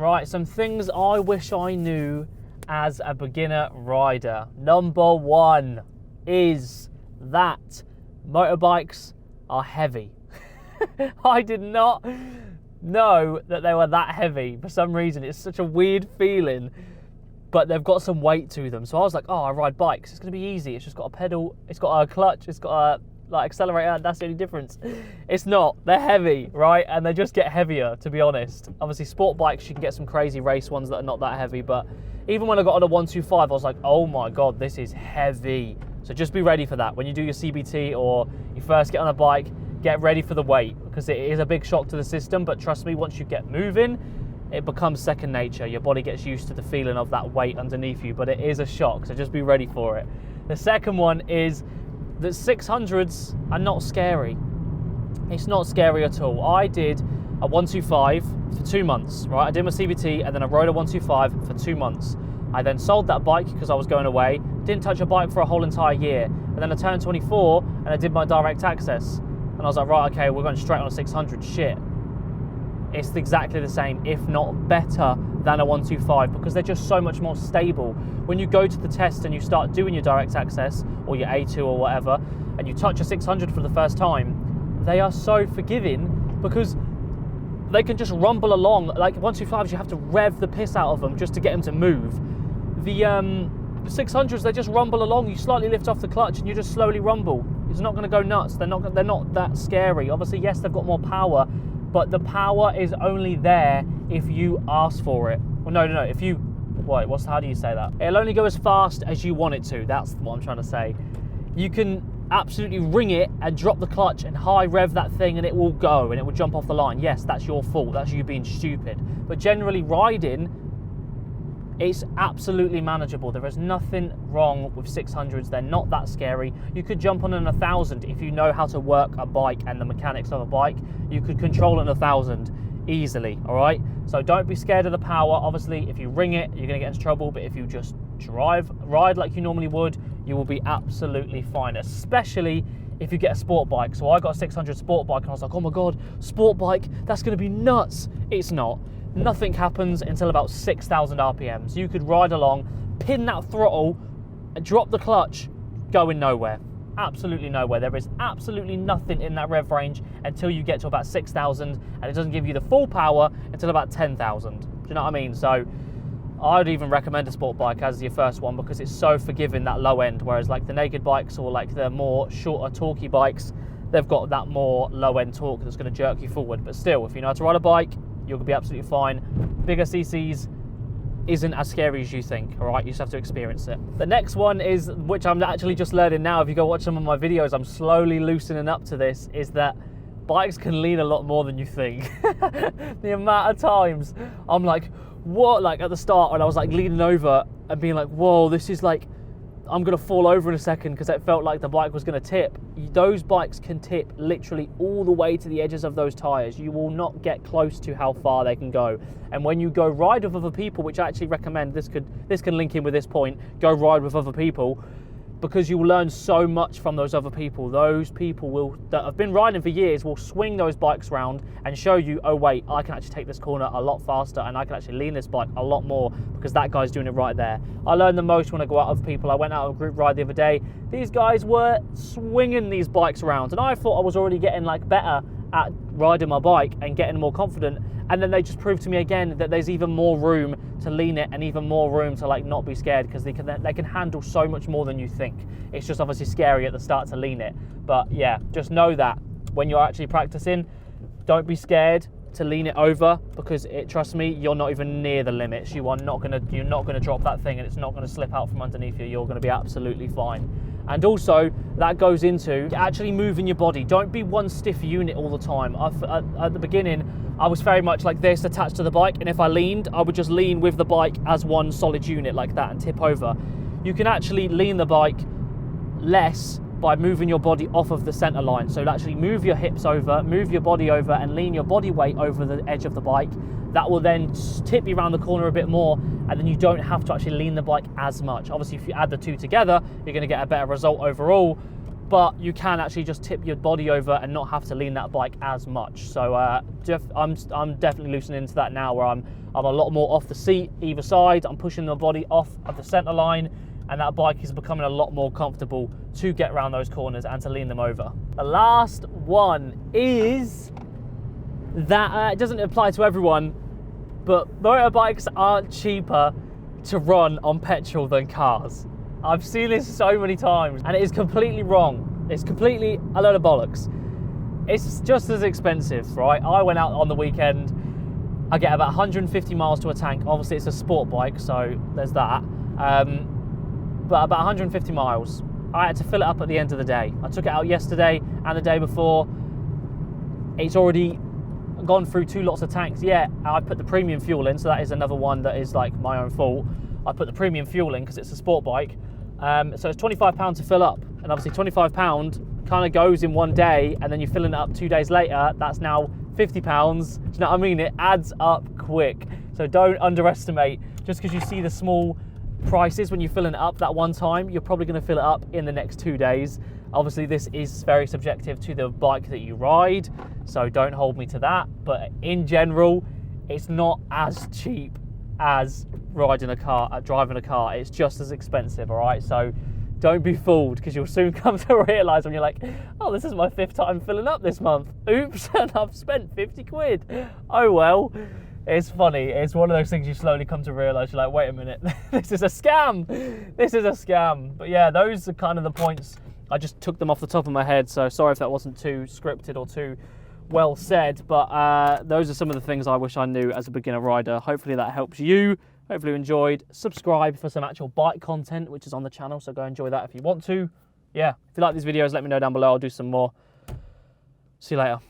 Right, some things I wish I knew as a beginner rider. Number one is that motorbikes are heavy. I did not know that they were that heavy for some reason. It's such a weird feeling, but they've got some weight to them. So I was like, oh, I ride bikes, it's gonna be easy. It's just got a pedal, it's got a clutch, it's got a accelerator, that's the only difference. It's not, they're heavy, right? And they just get heavier, to be honest. Obviously sport bikes, you can get some crazy race ones that are not that heavy, but even when I got on a 125, I was like, oh my God, this is heavy. So just be ready for that. When you do your CBT or you first get on a bike, get ready for the weight, because it is a big shock to the system, but trust me, once you get moving, it becomes second nature. Your body gets used to the feeling of that weight underneath you, but it is a shock, so just be ready for it. The second one is that 600s are not scary. It's not scary at all. I did a 125 for 2 months, right? I did my CBT and then I rode a 125 for 2 months. I then sold that bike because I was going away, didn't touch a bike for a whole entire year. And then I turned 24 and I did my direct access. And I was like, right, okay, we're going straight on a 600, shit. It's exactly the same, if not better than a 125, because they're just so much more stable. When you go to the test and you start doing your direct access or your A2 or whatever, and you touch a 600 for the first time, they are so forgiving because they can just rumble along. Like 125s, you have to rev the piss out of them just to get them to move. The 600s, they just rumble along. You slightly lift off the clutch and you just slowly rumble. It's not going to go nuts. They're not that scary. Obviously, yes, they've got more power, but the power is only there if you ask for it. Well, no. If you, wait, how do you say that? It'll only go as fast as you want it to. That's what I'm trying to say. You can absolutely ring it and drop the clutch and high rev that thing and it will go and it will jump off the line. Yes, that's your fault. That's you being stupid. But generally riding, it's absolutely manageable. There is nothing wrong with 600s. They're not that scary. You could jump on an 1000 if you know how to work a bike and the mechanics of a bike. You could control an 1000 easily, all right? So don't be scared of the power. Obviously, if you ring it, you're gonna get into trouble, but if you just ride like you normally would, you will be absolutely fine, especially if you get a sport bike. So I got a 600 sport bike and I was like, oh my God, sport bike, that's gonna be nuts. It's not. Nothing happens until about 6,000 RPMs. You could ride along, pin that throttle, drop the clutch, going nowhere. Absolutely nowhere. There is absolutely nothing in that rev range until you get to about 6,000, and it doesn't give you the full power until about 10,000. Do you know what I mean? So I'd even recommend a sport bike as your first one because it's so forgiving, that low end, whereas like the naked bikes or like the more shorter torquey bikes, they've got that more low end torque that's going to jerk you forward. But still, if you know how to ride a bike, you'll be absolutely fine. Bigger CCs isn't as scary as you think, all right? You just have to experience it. The next one is, which I'm actually just learning now, if you go watch some of my videos, I'm slowly loosening up to this, is that bikes can lean a lot more than you think. The amount of times I'm like, what? Like at the start when I was like leaning over and being like, whoa, this is like, I'm gonna fall over in a second because it felt like the bike was gonna tip. Those bikes can tip literally all the way to the edges of those tires. You will not get close to how far they can go. And when you go ride with other people, which I actually recommend, this can link in with this point, go ride with other people, because you will learn so much from those other people. Those people that have been riding for years will swing those bikes around and show you, oh wait, I can actually take this corner a lot faster and I can actually lean this bike a lot more because that guy's doing it right there. I learn the most when I go out with people. I went out on a group ride the other day. These guys were swinging these bikes around and I thought I was already getting like better at riding my bike and getting more confident, and then they just proved to me again that there's even more room to lean it and even more room to like not be scared, because they can handle so much more than you think. It's just obviously scary at the start to lean it, but yeah, just know that when you're actually practicing, don't be scared to lean it over, because trust me, you're not even near the limits. You're not gonna drop that thing and it's not gonna slip out from underneath you. You're gonna be absolutely fine. And also, that goes into actually moving your body. Don't be one stiff unit all the time. At the beginning, I was very much like this, attached to the bike, and if I leaned, I would just lean with the bike as one solid unit like that and tip over. You can actually lean the bike less by moving your body off of the center line. So actually move your hips over, move your body over, and lean your body weight over the edge of the bike. That will then tip you around the corner a bit more, and then you don't have to actually lean the bike as much. Obviously, if you add the two together, you're going to get a better result overall. but you can actually just tip your body over and not have to lean that bike as much. So I'm definitely loosening into that now, where I'm a lot more off the seat either side. I'm pushing the body off of the center line, and that bike is becoming a lot more comfortable to get around those corners and to lean them over. The last one is that it doesn't apply to everyone, but motorbikes aren't cheaper to run on petrol than cars. I've seen this so many times, and it is completely wrong. It's completely a load of bollocks. It's just as expensive, right? I went out on the weekend, I get about 150 miles to a tank. Obviously it's a sport bike, so there's that. But about 150 miles. I had to fill it up at the end of the day. I took it out yesterday and the day before. It's already gone through 2 lots of tanks. Yeah, I put the premium fuel in, so that is another one that is like my own fault. I put the premium fuel in because it's a sport bike. So it's £25 to fill up, and obviously £25 kind of goes in one day, and then you're filling it up 2 days later. That's now £50. Do you know what I mean? It adds up quick. So don't underestimate, just because you see the small prices when you're filling it up that one time, you're probably going to fill it up in the next 2 days. Obviously this is very subjective to the bike that you ride, so don't hold me to that, but in general it's not as cheap as driving a car. It's just as expensive, all right? So don't be fooled, because you'll soon come to realize when you're like, oh, this is my 5th time filling up this month, oops, and I've spent 50 quid. Oh well. It's funny. It's one of those things you slowly come to realise. You're like, wait a minute, this is a scam. This is a scam. But yeah, those are kind of the points. I just took them off the top of my head, so sorry if that wasn't too scripted or too well said. But those are some of the things I wish I knew as a beginner rider. Hopefully that helps you. Hopefully you enjoyed. Subscribe for some actual bike content, which is on the channel, so go enjoy that if you want to. Yeah, if you like these videos, let me know down below. I'll do some more. See you later.